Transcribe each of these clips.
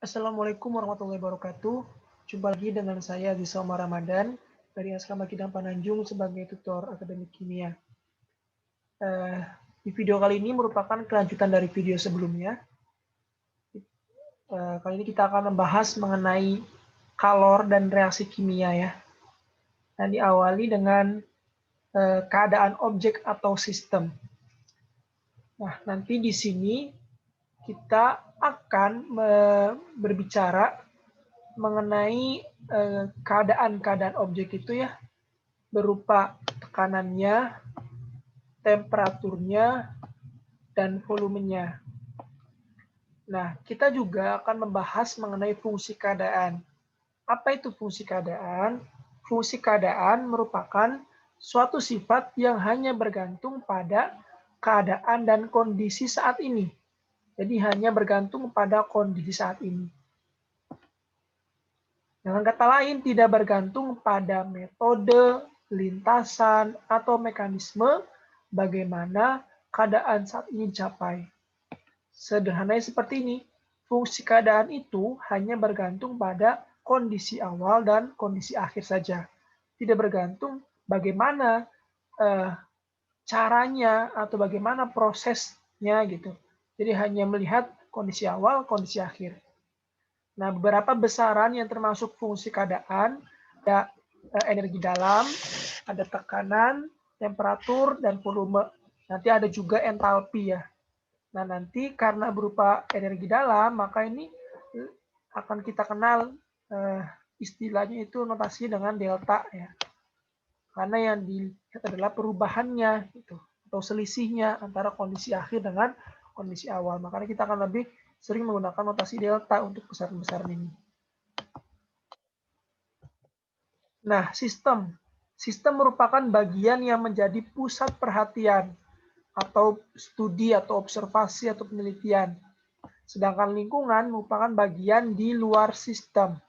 Assalamualaikum warahmatullahi wabarakatuh. Jumpa lagi dengan saya Zisa Omar Ramadan dari Asrama Kidang Pananjung sebagai tutor akademik kimia. Di video kali ini merupakan kelanjutan dari video sebelumnya. Kali ini kita akan membahas mengenai kalor dan reaksi kimia ya. Dan diawali dengan keadaan objek atau sistem. Nah, nanti di sini kita akan berbicara mengenai keadaan objek itu ya, berupa tekanannya, temperaturnya, dan volumenya. Nah, kita juga akan membahas mengenai fungsi keadaan. Apa itu fungsi keadaan? Fungsi keadaan merupakan suatu sifat yang hanya bergantung pada keadaan dan kondisi saat ini. Jadi hanya bergantung pada kondisi saat ini. Dengan kata lain, tidak bergantung pada metode, lintasan, atau mekanisme bagaimana keadaan saat ini dicapai. Sederhananya seperti ini, fungsi keadaan itu hanya bergantung pada kondisi awal dan kondisi akhir saja. Tidak bergantung bagaimana caranya atau bagaimana prosesnya gitu. Jadi hanya melihat kondisi awal, kondisi akhir. Nah, beberapa besaran yang termasuk fungsi keadaan, ada energi dalam, ada tekanan, temperatur, dan volume. Nanti ada juga entalpi ya. Nah, nanti karena berupa energi dalam, maka ini akan kita kenal istilahnya itu notasi dengan delta ya. Karena yang dilihat adalah perubahannya gitu, atau selisihnya antara kondisi akhir dengan kondisi awal. Makanya kita akan lebih sering menggunakan notasi delta untuk besaran-besaran ini. Nah, sistem. Sistem merupakan bagian yang menjadi pusat perhatian atau studi atau observasi atau penelitian. Sedangkan lingkungan merupakan bagian di luar sistem.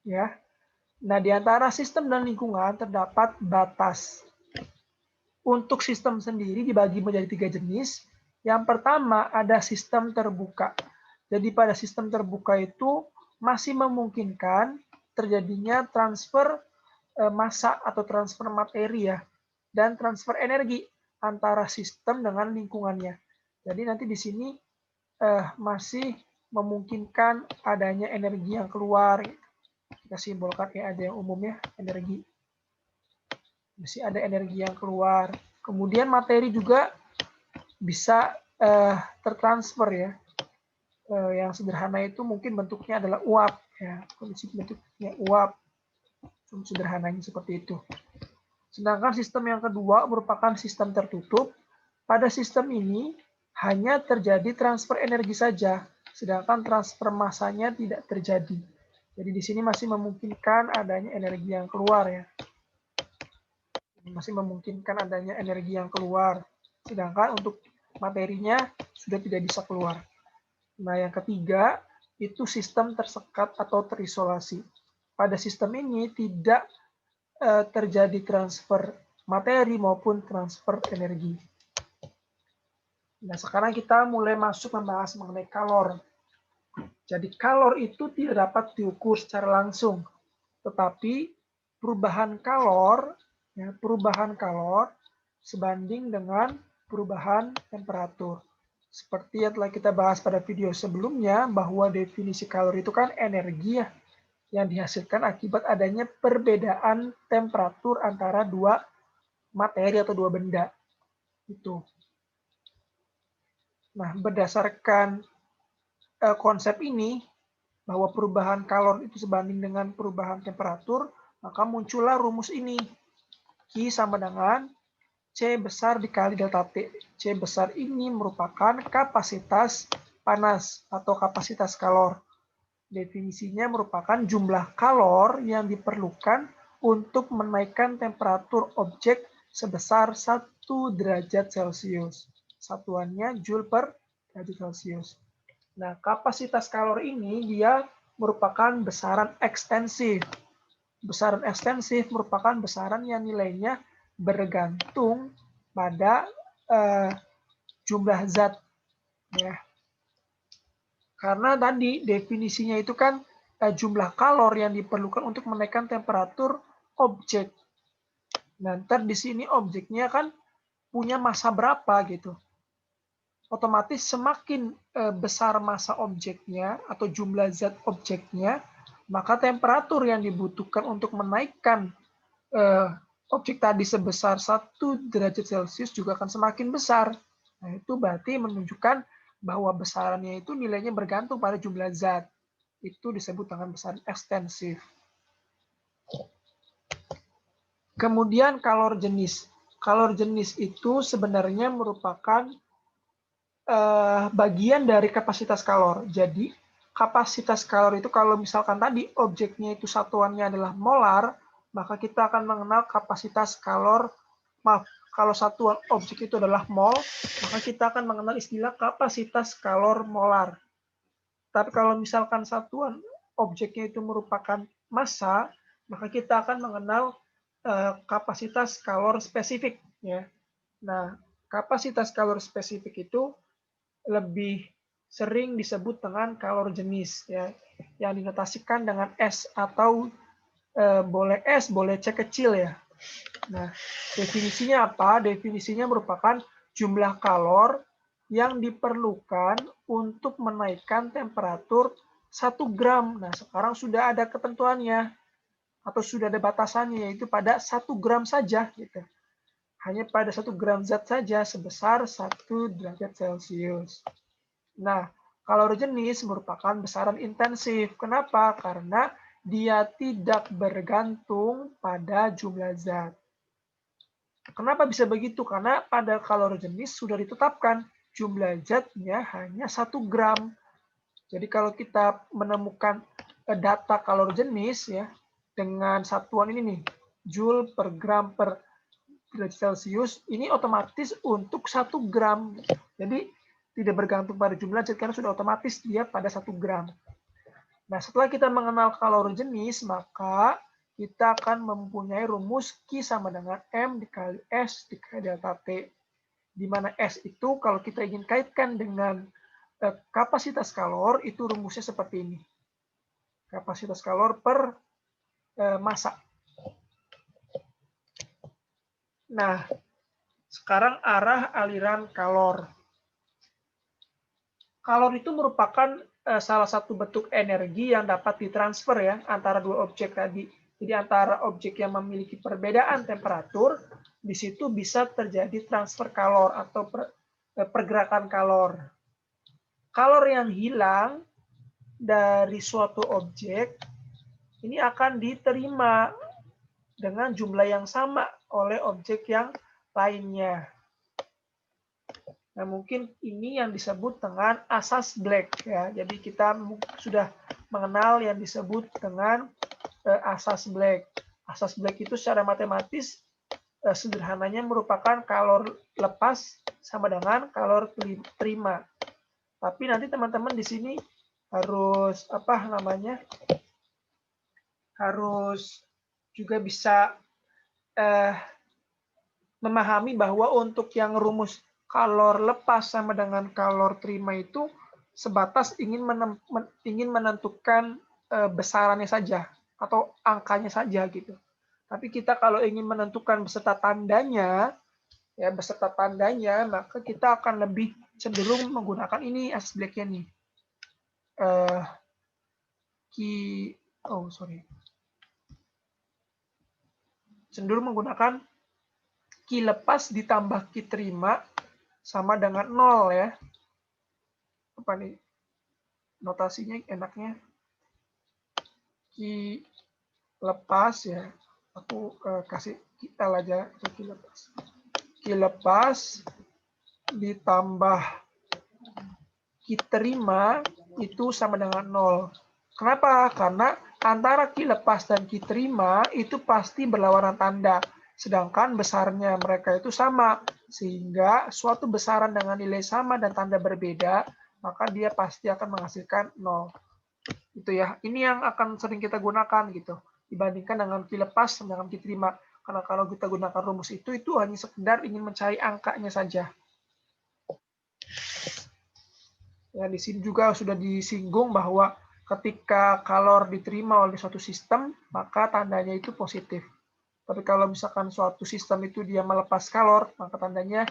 Ya. Nah, di antara sistem dan lingkungan terdapat batas. Untuk sistem sendiri dibagi menjadi 3 jenis. Yang pertama ada sistem terbuka. Jadi pada sistem terbuka itu masih memungkinkan terjadinya transfer massa atau transfer materi ya, dan transfer energi antara sistem dengan lingkungannya. Jadi nanti di sini masih memungkinkan adanya energi yang keluar. Kita simbolkan ya, ada yang umumnya energi. Masih ada energi yang keluar. Kemudian materi juga bisa tertransfer ya. Yang sederhana itu mungkin bentuknya adalah uap ya. Kondisi bentuknya uap. Sederhananya seperti itu. Sedangkan sistem yang kedua merupakan sistem tertutup. Pada sistem ini hanya terjadi transfer energi saja, sedangkan transfer massanya tidak terjadi. Jadi di sini masih memungkinkan adanya energi yang keluar ya. Masih memungkinkan adanya energi yang keluar, sedangkan untuk materinya sudah tidak bisa keluar. Nah, yang ketiga itu sistem tersekat atau terisolasi. Pada sistem ini tidak terjadi transfer materi maupun transfer energi. Nah, sekarang kita mulai masuk membahas mengenai kalor. Jadi kalor itu tidak dapat diukur secara langsung, tetapi perubahan kalor sebanding dengan perubahan temperatur. Seperti yang telah kita bahas pada video sebelumnya, bahwa definisi kalor itu kan energi ya, yang dihasilkan akibat adanya perbedaan temperatur antara dua materi atau dua benda. Itu. Nah, berdasarkan konsep ini, bahwa perubahan kalor itu sebanding dengan perubahan temperatur, maka muncullah rumus ini. Q sama dengan C besar dikali delta T. C besar ini merupakan kapasitas panas atau kapasitas kalor. Definisinya merupakan jumlah kalor yang diperlukan untuk menaikkan temperatur objek sebesar 1 derajat Celcius. Satuannya Joule per derajat Celcius. Nah, kapasitas kalor ini dia merupakan besaran ekstensif. Besaran ekstensif merupakan besaran yang nilainya bergantung pada jumlah zat. Ya. Karena tadi definisinya itu kan jumlah kalor yang diperlukan untuk menaikkan temperatur objek. Nah, ntar di sini objeknya kan punya massa berapa gitu. Otomatis semakin besar massa objeknya atau jumlah zat objeknya, maka temperatur yang dibutuhkan untuk menaikkan objek tadi sebesar 1 derajat Celcius juga akan semakin besar. Nah, itu berarti menunjukkan bahwa besarannya itu nilainya bergantung pada jumlah zat. Itu disebut dengan besaran ekstensif. Kemudian kalor jenis. Kalor jenis itu sebenarnya merupakan bagian dari kapasitas kalor. Jadi, kapasitas kalor itu kalau misalkan tadi objeknya itu satuannya adalah molar, maka kita akan mengenal kapasitas kalor. Maaf, kalau satuan objek itu adalah mol, maka kita akan mengenal istilah kapasitas kalor molar. Tapi kalau misalkan satuan objeknya itu merupakan massa, maka kita akan mengenal kapasitas kalor spesifik. Ya. Nah, kapasitas kalor spesifik itu lebih sering disebut dengan kalor jenis, ya, yang dinotasikan dengan S atau boleh S, boleh C kecil ya. Nah, definisinya apa? Definisinya merupakan jumlah kalor yang diperlukan untuk menaikkan temperatur 1 gram. Nah, sekarang sudah ada ketentuannya atau sudah ada batasannya, yaitu pada 1 gram saja. Gitu. Hanya pada 1 gram zat saja sebesar 1 derajat Celcius. Nah, kalor jenis merupakan besaran intensif. Kenapa? Karena dia tidak bergantung pada jumlah zat. Kenapa bisa begitu? Karena pada kalor jenis sudah ditetapkan jumlah zatnya hanya 1 gram. Jadi kalau kita menemukan data kalor jenis ya dengan satuan ini nih, joule per gram per derajat Celcius, ini otomatis untuk 1 gram. Jadi tidak bergantung pada jumlah zat karena sudah otomatis dia pada 1 gram. Nah, setelah kita mengenal kalor jenis, maka kita akan mempunyai rumus Q sama dengan M dikali S dikali delta T. Di mana S itu kalau kita ingin kaitkan dengan kapasitas kalor, itu rumusnya seperti ini. Kapasitas kalor per massa. Nah, sekarang arah aliran kalor. Kalor itu merupakan salah satu bentuk energi yang dapat ditransfer ya antara dua objek tadi. Jadi antara objek yang memiliki perbedaan temperatur, di situ bisa terjadi transfer kalor atau pergerakan kalor. Kalor yang hilang dari suatu objek ini akan diterima dengan jumlah yang sama oleh objek yang lainnya. Nah, mungkin ini yang disebut dengan asas Black ya. Jadi kita sudah mengenal yang disebut dengan asas Black. Asas Black itu secara matematis sederhananya merupakan kalor lepas sama dengan kalor terima. Tapi nanti teman-teman di sini harus harus juga bisa memahami bahwa untuk yang rumus kalor lepas sama dengan kalor terima itu sebatas ingin menentukan besarannya saja atau angkanya saja gitu. Tapi kita kalau ingin menentukan beserta tandanya, maka kita akan lebih cenderung menggunakan ini asas Black-nya nih. Cenderung menggunakan Q lepas ditambah Q terima sama dengan 0 ya. Apa nih? Notasinya enaknya Q lepas ya. Aku kasih L aja atau Q lepas. Q lepas ditambah Q terima itu sama dengan 0. Kenapa? Karena antara Q lepas dan Q terima itu pasti berlawanan tanda. Sedangkan besarnya mereka itu sama. Sehingga suatu besaran dengan nilai sama dan tanda berbeda, maka dia pasti akan menghasilkan 0. Itu ya. Ini yang akan sering kita gunakan gitu. Dibandingkan dengan Q lepas dengan Q terima. Karena kalau kita gunakan rumus itu hanya sekedar ingin mencari angkanya saja. Ya, di sini juga sudah disinggung bahwa ketika kalor diterima oleh suatu sistem, maka tandanya itu positif. Tapi kalau misalkan suatu sistem itu dia melepas kalor, maka tandanya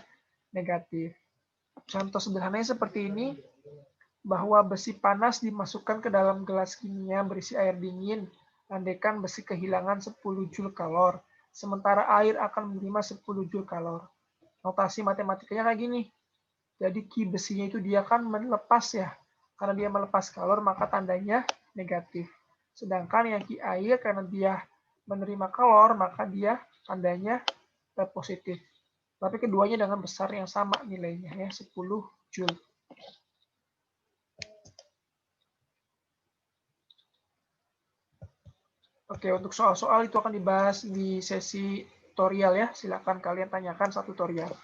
negatif. Contoh sederhananya seperti ini, bahwa besi panas dimasukkan ke dalam gelas kimia berisi air dingin, andaikan besi kehilangan 10 Joule kalor, sementara air akan menerima 10 Joule kalor. Notasi matematikanya kayak gini. Jadi Ki besinya itu dia kan melepas ya. Karena dia melepas kalor maka tandanya negatif. Sedangkan yang Ki air karena dia menerima kalor maka dia tandanya positif. Tapi keduanya dengan besar yang sama nilainya ya 10 Joule. Oke, untuk soal-soal itu akan dibahas di sesi tutorial ya. Silakan kalian tanyakan satu tutorial.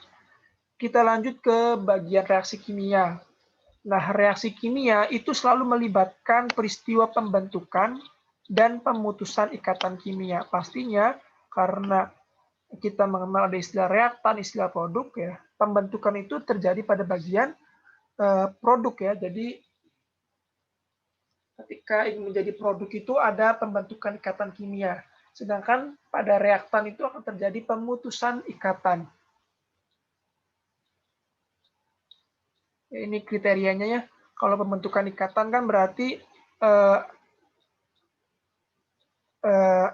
Kita lanjut ke bagian reaksi kimia. Nah, reaksi kimia itu selalu melibatkan peristiwa pembentukan dan pemutusan ikatan kimia. Pastinya karena kita mengenal ada istilah reaktan, istilah produk ya. Pembentukan itu terjadi pada bagian produk ya. Jadi ketika ingin menjadi produk itu ada pembentukan ikatan kimia. Sedangkan pada reaktan itu akan terjadi pemutusan ikatan. Ini kriterianya ya. Kalau pembentukan ikatan kan berarti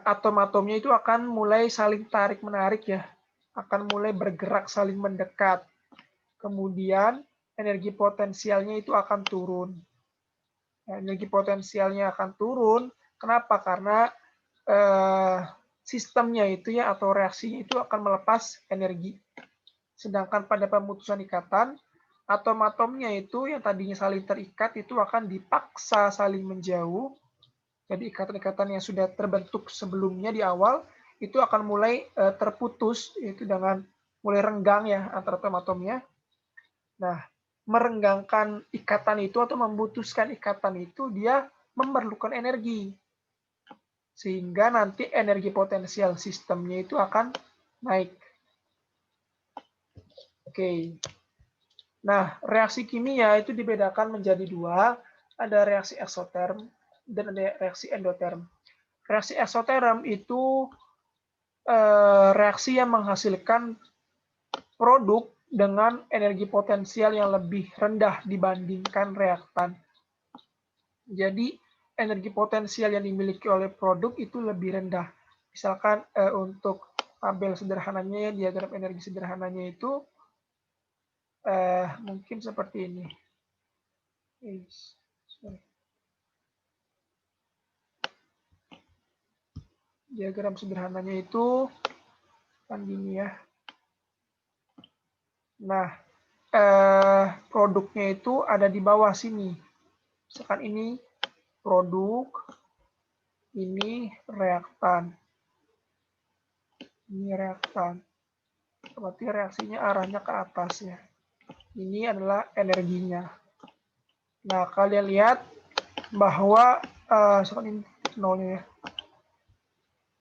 atom-atomnya itu akan mulai saling tarik-menarik ya. Akan mulai bergerak saling mendekat. Kemudian energi potensialnya itu akan turun. Energi potensialnya akan turun. Kenapa? Karena sistemnya itu ya atau reaksinya itu akan melepas energi. Sedangkan pada pemutusan ikatan, atom-atomnya itu yang tadinya saling terikat itu akan dipaksa saling menjauh. Jadi ikatan-ikatan yang sudah terbentuk sebelumnya di awal itu akan mulai terputus, yaitu dengan mulai renggang ya antara atom-atomnya. Nah, merenggangkan ikatan itu atau memutuskan ikatan itu dia memerlukan energi. Sehingga nanti energi potensial sistemnya itu akan naik. Oke. Nah, reaksi kimia itu dibedakan menjadi dua, ada reaksi eksoterm dan ada reaksi endoterm. Reaksi eksoterm itu reaksi yang menghasilkan produk dengan energi potensial yang lebih rendah dibandingkan reaktan. Jadi, energi potensial yang dimiliki oleh produk itu lebih rendah. Misalkan untuk tabel sederhananya, ya, diagram energi sederhananya itu mungkin seperti ini. Diagram sederhananya itu kan gini ya. Nah, produknya itu ada di bawah sini. Misalkan ini produk, ini reaktan. Ini reaktan. Berarti reaksinya arahnya ke atas ya. Ini adalah energinya. Nah, kalian lihat bahwa ini nolnya ya.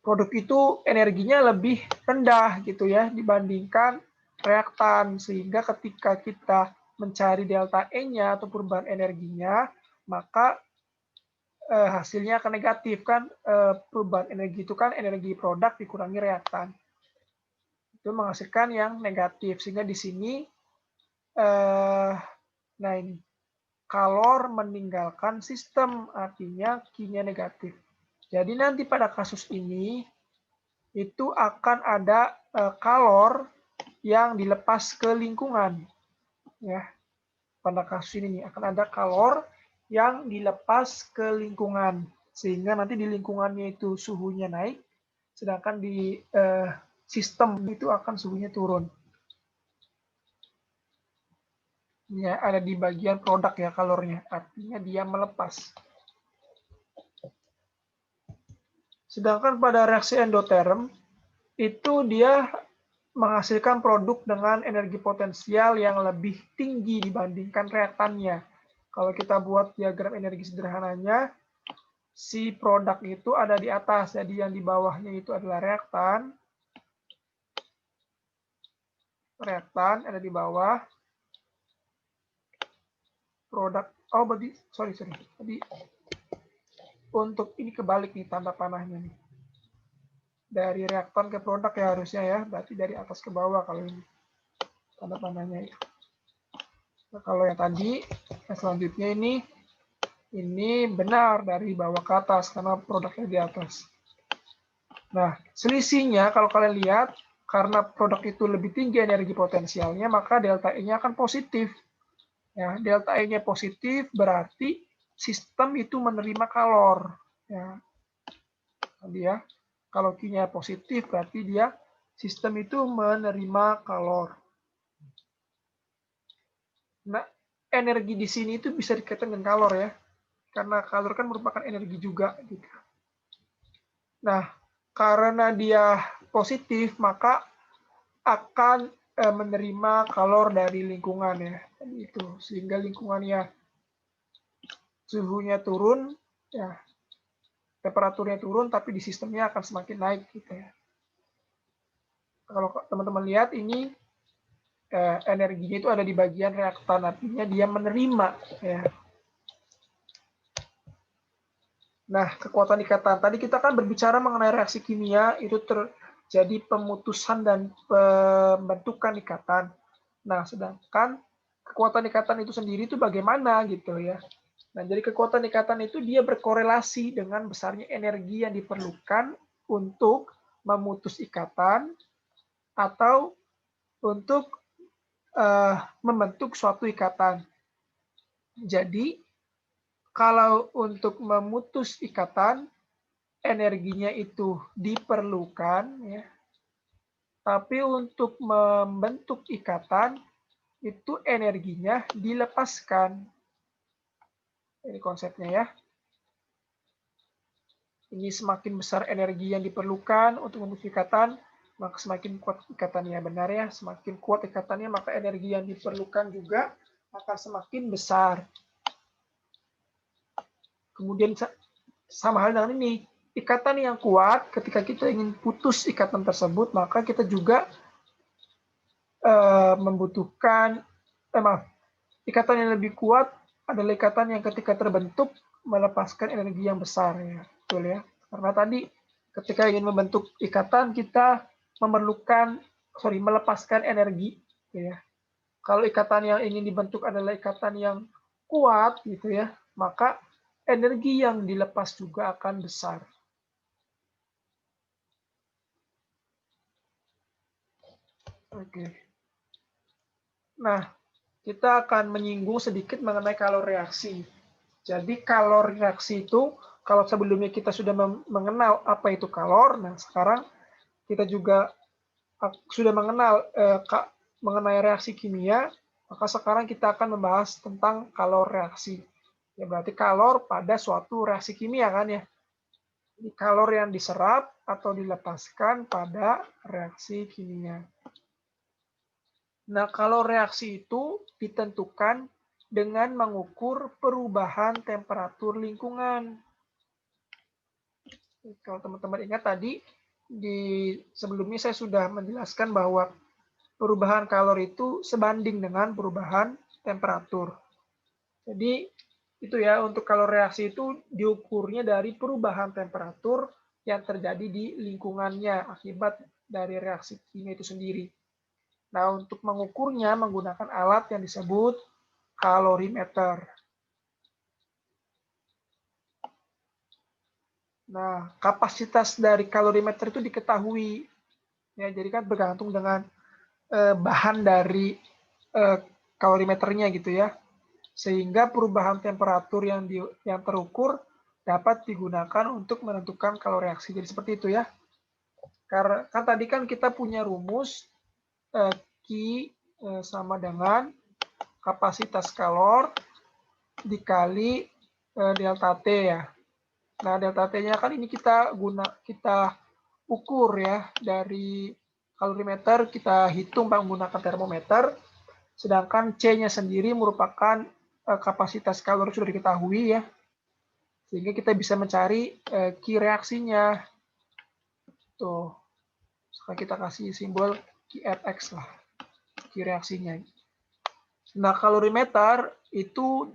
Produk itu energinya lebih rendah gitu ya dibandingkan reaktan, sehingga ketika kita mencari delta E-nya atau perubahan energinya, maka hasilnya akan negatif kan. Perubahan energi itu kan energi produk dikurangi reaktan. Itu menghasilkan yang negatif, sehingga di sini nah ini kalor meninggalkan sistem, artinya Q-nya negatif. Jadi nanti pada kasus ini itu akan ada kalor yang dilepas ke lingkungan. Ya, pada kasus ini nih, akan ada kalor yang dilepas ke lingkungan, sehingga nanti di lingkungannya itu suhunya naik, sedangkan di sistem itu akan suhunya turun. Ya, ada di bagian produk ya kalornya, artinya dia melepas. Sedangkan pada reaksi endoterm itu dia menghasilkan produk dengan energi potensial yang lebih tinggi dibandingkan reaktannya. Kalau kita buat diagram energi sederhananya, si produk itu ada di atas, jadi yang di bawahnya itu adalah reaktan. Reaktan ada di bawah. produk. Oh, berarti sorry. Tadi untuk ini kebalik nih tanda panahnya nih. Dari reaktan ke produk ya harusnya ya. Berarti dari atas ke bawah kalau ini tanda panahnya ya. Nah, kalau yang tadi, yang selanjutnya ini benar dari bawah ke atas karena produknya di atas. Nah, selisihnya kalau kalian lihat, karena produk itu lebih tinggi energi potensialnya, maka delta E-nya akan positif. Ya, delta E-nya positif berarti sistem itu menerima kalor. Ya, tadi ya, kalau Q-nya positif berarti dia sistem itu menerima kalor. Nah, energi di sini itu bisa dikaitkan dengan kalor ya, karena kalor kan merupakan energi juga. Gitu. Nah, karena dia positif, maka akan menerima kalor dari lingkungan ya, itu sehingga lingkungannya suhunya turun, ya temperaturnya turun, tapi di sistemnya akan semakin naik gitu ya. Kalau teman-teman lihat ini energinya itu ada di bagian reaktan, artinya dia menerima ya. Nah, kekuatan ikatan. Tadi kita kan berbicara mengenai reaksi kimia, itu terjadi pemutusan dan pembentukan ikatan. Nah, sedangkan kekuatan ikatan itu sendiri itu bagaimana gitu ya. Nah, jadi kekuatan ikatan itu dia berkorelasi dengan besarnya energi yang diperlukan untuk memutus ikatan atau untuk membentuk suatu ikatan. Jadi, kalau untuk memutus ikatan, energinya itu diperlukan, ya. Tapi untuk membentuk ikatan, itu energinya dilepaskan. Ini konsepnya ya. Ini semakin besar energi yang diperlukan untuk membentuk ikatan, maka semakin kuat ikatannya. Benar ya, semakin kuat ikatannya, maka energi yang diperlukan juga akan semakin besar. Kemudian sama hal dengan ini, ikatan yang kuat, ketika kita ingin putus ikatan tersebut, maka kita juga membutuhkan, ikatan yang lebih kuat adalah ikatan yang ketika terbentuk melepaskan energi yang besar, ya, betul ya. Karena tadi ketika ingin membentuk ikatan kita melepaskan energi, ya. Kalau ikatan yang ingin dibentuk adalah ikatan yang kuat, gitu ya, maka energi yang dilepas juga akan besar. Oke. Nah, kita akan menyinggung sedikit mengenai kalor reaksi. Jadi kalor reaksi itu, kalau sebelumnya kita sudah mengenal apa itu kalor, nah sekarang kita juga sudah mengenal mengenai reaksi kimia, maka sekarang kita akan membahas tentang kalor reaksi. Ya berarti kalor pada suatu reaksi kimia kan ya. Jadi kalor yang diserap atau dilepaskan pada reaksi kimia. Nah, kalau reaksi itu ditentukan dengan mengukur perubahan temperatur lingkungan. Kalau teman-teman ingat tadi, sebelumnya saya sudah menjelaskan bahwa perubahan kalor itu sebanding dengan perubahan temperatur. Jadi, itu ya, untuk kalor reaksi itu diukurnya dari perubahan temperatur yang terjadi di lingkungannya akibat dari reaksi kimia itu sendiri. Nah, untuk mengukurnya menggunakan alat yang disebut kalorimeter. Nah, kapasitas dari kalorimeter itu diketahui. Ya, jadi kan bergantung dengan bahan dari kalorimeternya gitu ya. Sehingga perubahan temperatur yang terukur dapat digunakan untuk menentukan kalori reaksi. Jadi seperti itu ya. Karena kan tadi kan kita punya rumus Q sama dengan kapasitas kalor dikali delta T ya. Nah, delta T-nya kan ini kita ukur ya dari kalorimeter, kita hitung menggunakan termometer, sedangkan C-nya sendiri merupakan kapasitas kalori sudah diketahui ya, sehingga kita bisa mencari Q reaksinya. Tuh, sekarang kita kasih simbol QRX lah, Q reaksinya. Nah, kalorimeter itu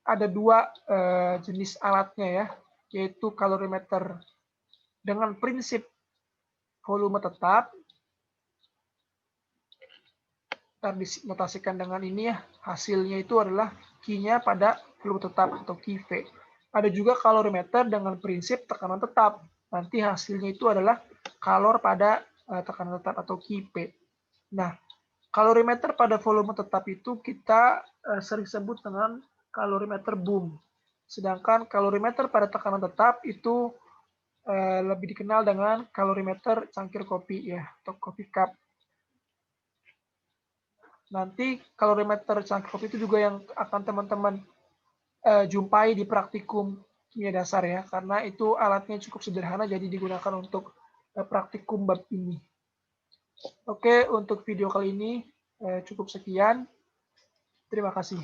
ada dua jenis alatnya ya, yaitu kalorimeter dengan prinsip volume tetap, dinotasikan dengan ini ya, hasilnya itu adalah Q-nya pada volume tetap atau QV. Ada juga kalorimeter dengan prinsip tekanan tetap, nanti hasilnya itu adalah kalor pada tekanan tetap atau QP. Nah, kalorimeter pada volume tetap itu kita sering sebut dengan kalorimeter boom. Sedangkan kalorimeter pada tekanan tetap itu lebih dikenal dengan kalorimeter cangkir kopi ya, atau coffee cup. Nanti kalorimeter cangkir kopi itu juga yang akan teman-teman jumpai di praktikum kimia dasar ya, karena itu alatnya cukup sederhana jadi digunakan untuk praktikum bab ini. Oke, untuk video kali ini cukup sekian. Terima kasih.